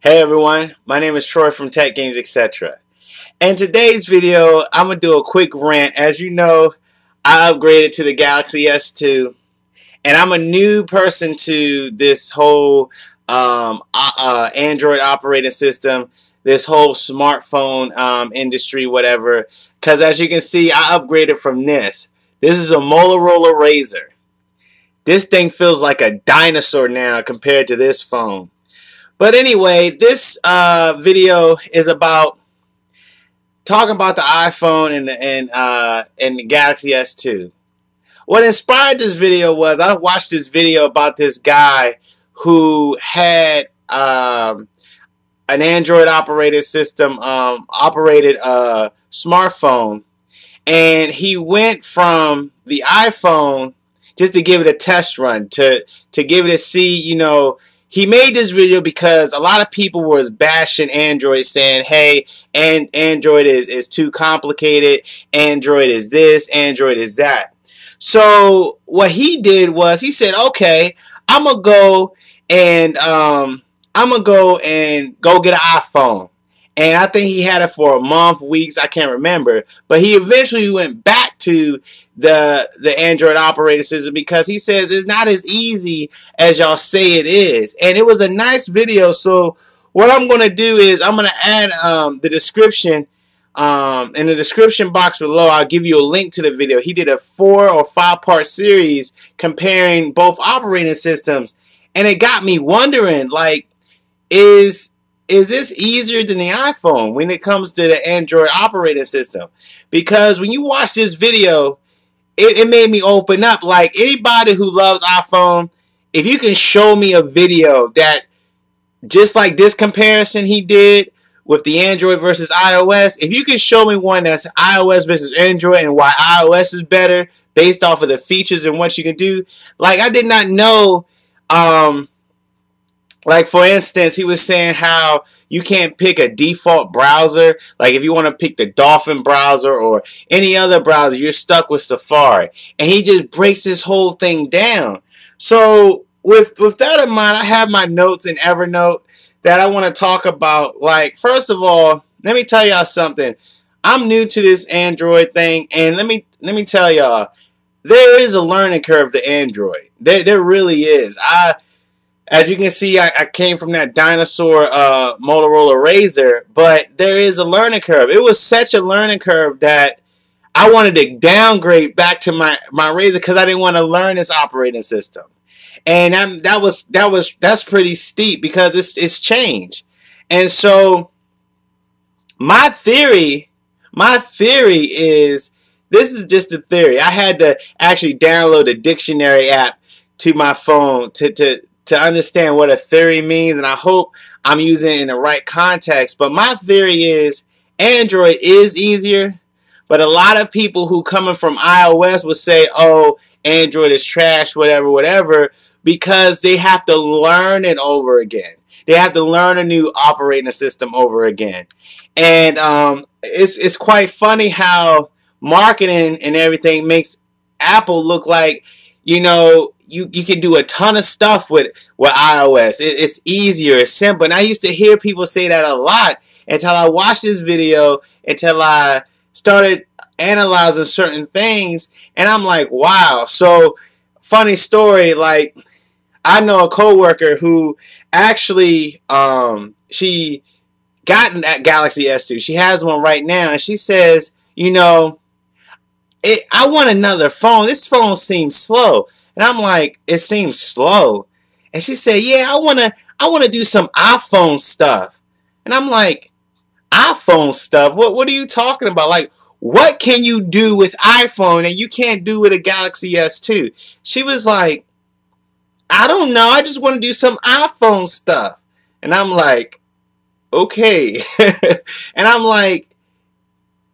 Hey everyone, my name is Troy from Tech Games Etc. In today's video, I'm going to do a quick rant. As you know, I upgraded to the Galaxy S2, and I'm a new person to this whole Android operating system, this whole smartphone industry, whatever. Because as you can see, I upgraded from this. This is a Motorola Razr. This thing feels like a dinosaur now compared to this phone. But anyway, this video is about talking about the iPhone and the Galaxy S2. What inspired this video was I watched this video about this guy who had an Android operated system, operated a smartphone, and he went from the iPhone just to give it a test run, to give it a see, you know. He made this video because a lot of people was bashing Android, saying, hey, Android is too complicated, Android is this, Android is that. So what he did was he said, okay, I'm gonna go and go get an iPhone. And I think he had it for a month, weeks, I can't remember. But he eventually went back to the Android operating system because he says it's not as easy as y'all say it is. And it was a nice video. So what I'm going to do is I'm going to add the description. In the description box below, I'll give you a link to the video. He did a 4 or 5 part series comparing both operating systems. And it got me wondering, like, is this easier than the iPhone when it comes to the Android operating system? Because when you watch this video, it made me open up. Like, anybody who loves iPhone, if you can show me a video that, just like this comparison he did with the Android versus iOS, if you can show me one that's iOS versus Android and why iOS is better based off of the features and what you can do. Like, I did not know, like, for instance, he was saying how you can't pick a default browser. Like, if you want to pick the Dolphin browser or any other browser, you're stuck with Safari. And he just breaks this whole thing down. So, with that in mind, I have my notes in Evernote that I want to talk about. Like, first of all, let me tell y'all something. I'm new to this Android thing, and let me tell y'all, there is a learning curve to Android. There really is. As you can see, I came from that dinosaur Motorola Razr, but there is a learning curve. It was such a learning curve that I wanted to downgrade back to my Razr because I didn't want to learn this operating system. And that's pretty steep because it's changed. And so my theory is, this is just a theory. I had to actually download a dictionary app to my phone to understand what a theory means, and I hope I'm using it in the right context. But my theory is Android is easier, but a lot of people who coming from iOS will say, oh, Android is trash, whatever, because they have to learn it over again. They have to learn a new operating system over again. And it's quite funny how marketing and everything makes Apple look like, you know, you can do a ton of stuff with iOS. It's easier, it's simple. And I used to hear people say that a lot until I watched this video, until I started analyzing certain things, and I'm like, wow. So, funny story, like, I know a coworker who actually, she got that Galaxy S2. She has one right now, and she says, you know, I want another phone. This phone seems slow. And I'm like, it seems slow. And she said, yeah, I wanna do some iPhone stuff. And I'm like, iPhone stuff? What are you talking about? Like, what can you do with iPhone and you can't do with a Galaxy S2? She was like, I don't know, I just want to do some iPhone stuff. And I'm like, okay. And I'm like,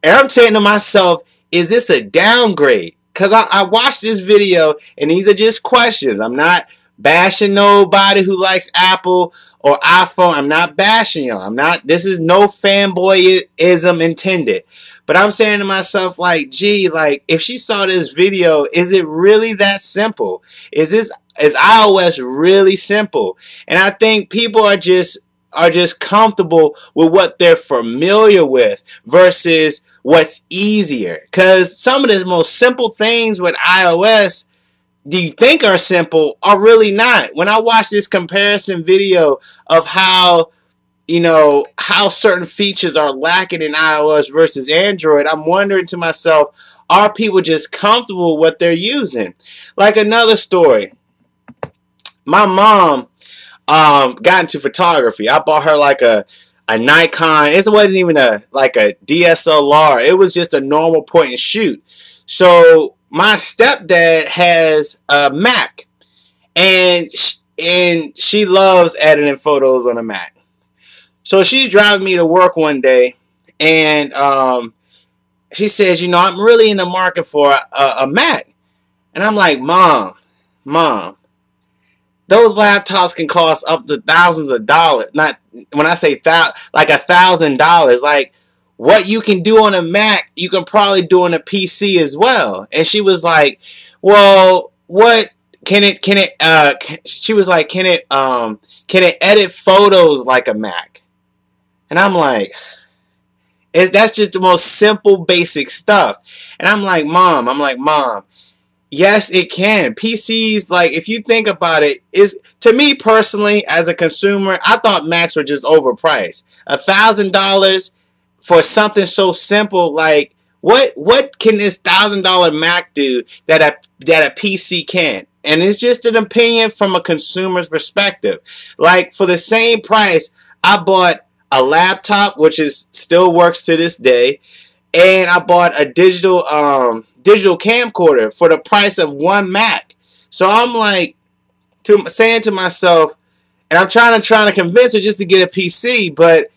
and I'm saying to myself, is this a downgrade? Because I watched this video, and these are just questions. I'm not bashing nobody who likes Apple or iPhone. I'm not bashing y'all. This is no fanboyism intended. But I'm saying to myself, like, gee, like, if she saw this video, is it really that simple? Is iOS really simple? And I think people are just are just comfortable with what they're familiar with versus what's easier. Because some of the most simple things with iOS do you think are simple are really not. When I watch this comparison video of how, how certain features are lacking in iOS versus Android, I'm wondering to myself, are people just comfortable with what they're using? Like another story, my mom got into photography. I bought her like a Nikon. It wasn't even a DSLR. It was just a normal point and shoot. So my stepdad has a Mac, and she loves editing photos on a Mac. So she's driving me to work one day, and she says, I'm really in the market for a Mac. And I'm like, Mom, those laptops can cost up to thousands of dollars. Not when I say like $1,000. Like, what you can do on a Mac, you can probably do on a PC as well. And she was like, well, what can it? She was like, can it edit photos like a Mac? And I'm like, that's just the most simple, basic stuff. And I'm like, Mom. Yes, it can. PCs, like, if you think about it, to me personally, as a consumer, I thought Macs were just overpriced. $1,000 for something so simple, like, what can this $1,000 Mac do that a PC can't? And it's just an opinion from a consumer's perspective. Like, for the same price, I bought a laptop, which still works to this day, and I bought a digital camcorder for the price of one Mac. So I'm like, saying to myself, and I'm trying to convince her just to get a PC, but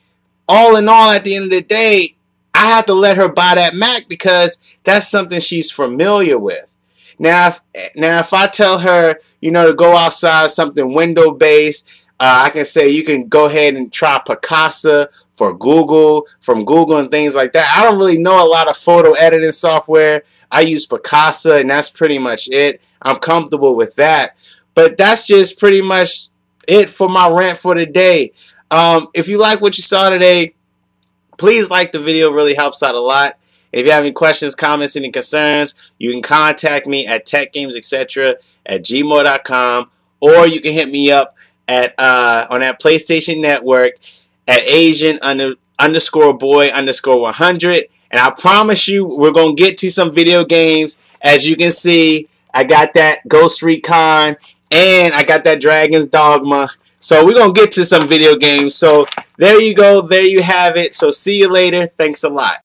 all in all, at the end of the day, I have to let her buy that Mac because that's something she's familiar with. Now if I tell her, to go outside, something window based, I can say you can go ahead and try Picasa from Google and things like that. I don't really know a lot of photo editing software. I use Picasa, and that's pretty much it. I'm comfortable with that. But that's just pretty much it for my rant for today. If you like what you saw today, please like the video. It really helps out a lot. If you have any questions, comments, any concerns, you can contact me at techgamesetc@gmail.com, or you can hit me up at on that PlayStation Network at Asian_boy_100. And I promise you, we're going to get to some video games. As you can see, I got that Ghost Recon, and I got that Dragon's Dogma. So we're going to get to some video games. So there you go. There you have it. So see you later. Thanks a lot.